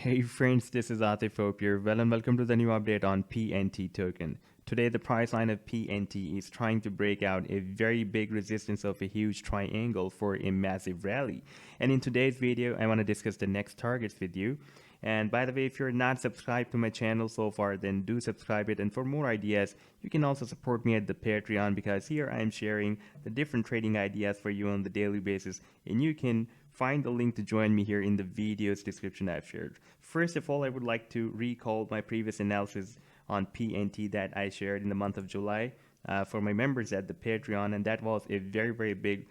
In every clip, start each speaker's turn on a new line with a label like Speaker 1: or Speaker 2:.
Speaker 1: Hey friends, this is ATH here. Well, and welcome to the new update on PNT token. Today, the price line of PNT is trying to break out a very big resistance of a huge triangle for a massive rally. And in today's video, I want to discuss the next targets with you. And by the way, if you're not subscribed to my channel so far, then do subscribe it. And for more ideas, you can also support me at the Patreon, because here I am sharing the different trading ideas for you on the daily basis. And you can find the link to join me here in the video's description I've shared. First of all, I would like to recall my previous analysis on PNT that I shared in the month of July for my members at the Patreon, and that was a very big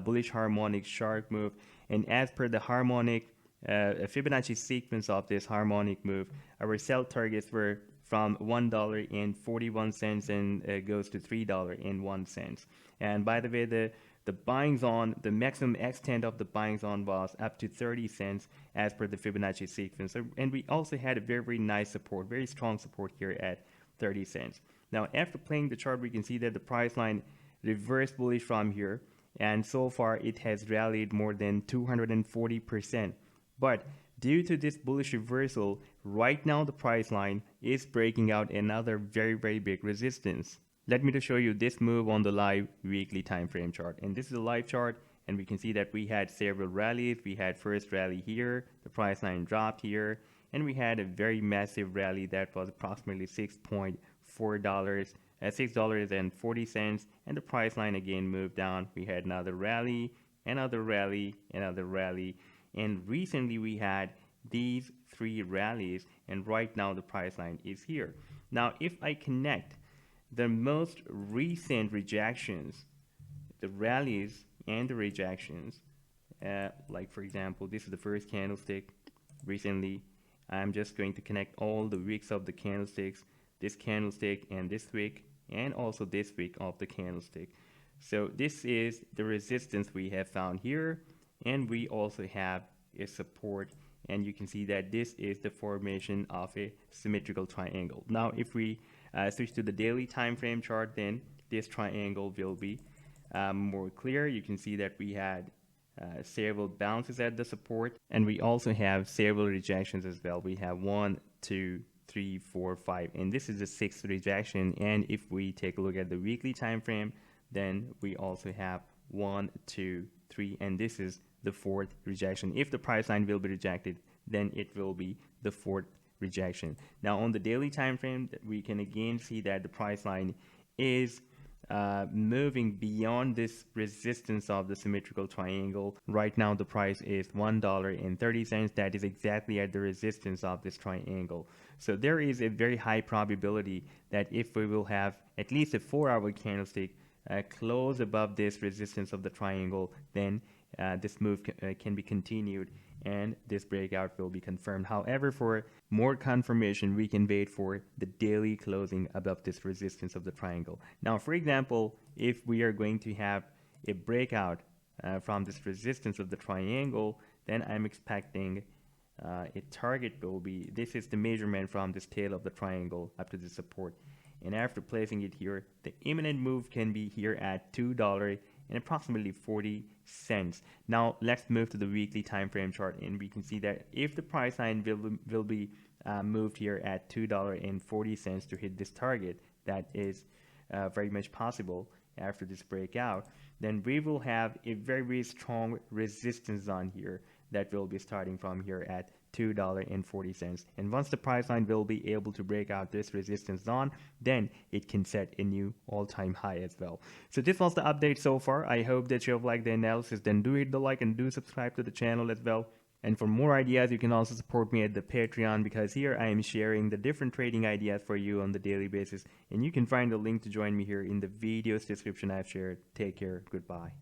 Speaker 1: bullish harmonic sharp move. And as per the harmonic Fibonacci sequence of this harmonic move, our sell targets were from $1.41 and goes to $3.01. And by the way, the buying zone, the maximum extent of the buying zone was up to 30 cents as per the Fibonacci sequence. So, and we also had a very nice support, very strong support here at 30 cents. Now, after playing the chart, we can see that the price line reversed bullish from here. And so far, it has rallied more than 240%. But due to this bullish reversal, right now the price line is breaking out another very big resistance. Let me to show you this move on the live weekly time frame chart. And this is a live chart, and we can see that we had several rallies. We had first rally here, the price line dropped here, and we had a very massive rally that was approximately $6.40, $6.40, and the price line again moved down. We had another rally, another rally, another rally, and recently we had these three rallies, and right now the price line is here. Now, if I connect the most recent rejections, the rallies and the rejections, like for example, this is the first candlestick recently. I'm just going to connect all the wicks of the candlesticks, this candlestick and this wick, and also this wick of the candlestick. So this is the resistance we have found here, and we also have a support, and you can see that this is the formation of a symmetrical triangle. Now, if we switch to the daily time frame chart, then this triangle will be more clear. You can see that we had several bounces at the support, and we also have several rejections as well. We have 1, 2, 3, 4, 5, and this is the 6th rejection. And if we take a look at the weekly time frame, then we also have 1, 2, 3, and this is the 4th rejection. If the price line will be rejected, then it will be the 4th rejection. Now, on the daily time frame, we can again see that the price line is moving beyond this resistance of the symmetrical triangle. Right now the price is $1.30. That is exactly at the resistance of this triangle. So there is a very high probability that if we will have at least a 4-hour candlestick close above this resistance of the triangle, then this move can be continued and this breakout will be confirmed. However, for more confirmation, we can wait for the daily closing above this resistance of the triangle. Now, for example, if we are going to have a breakout from this resistance of the triangle, then I'm expecting a target will be, this is the measurement from this tail of the triangle up to the support. And after placing it here, the imminent move can be here at $2 and approximately 40 cents. Now let's move to the weekly time frame chart, and we can see that if the price line will be moved here at $2.40 to hit this target, that is very much possible after this breakout, then we will have a very strong resistance zone here that will be starting from here at $2.40. And once the price line will be able to break out this resistance zone, then it can set a new all-time high as well. So this was the update so far. I hope that you have liked the analysis. Then do hit the like and do subscribe to the channel as well. And for more ideas, you can also support me at the Patreon, because here I am sharing the different trading ideas for you on the daily basis. And you can find the link to join me here in the video's description I've shared. Take care. Goodbye.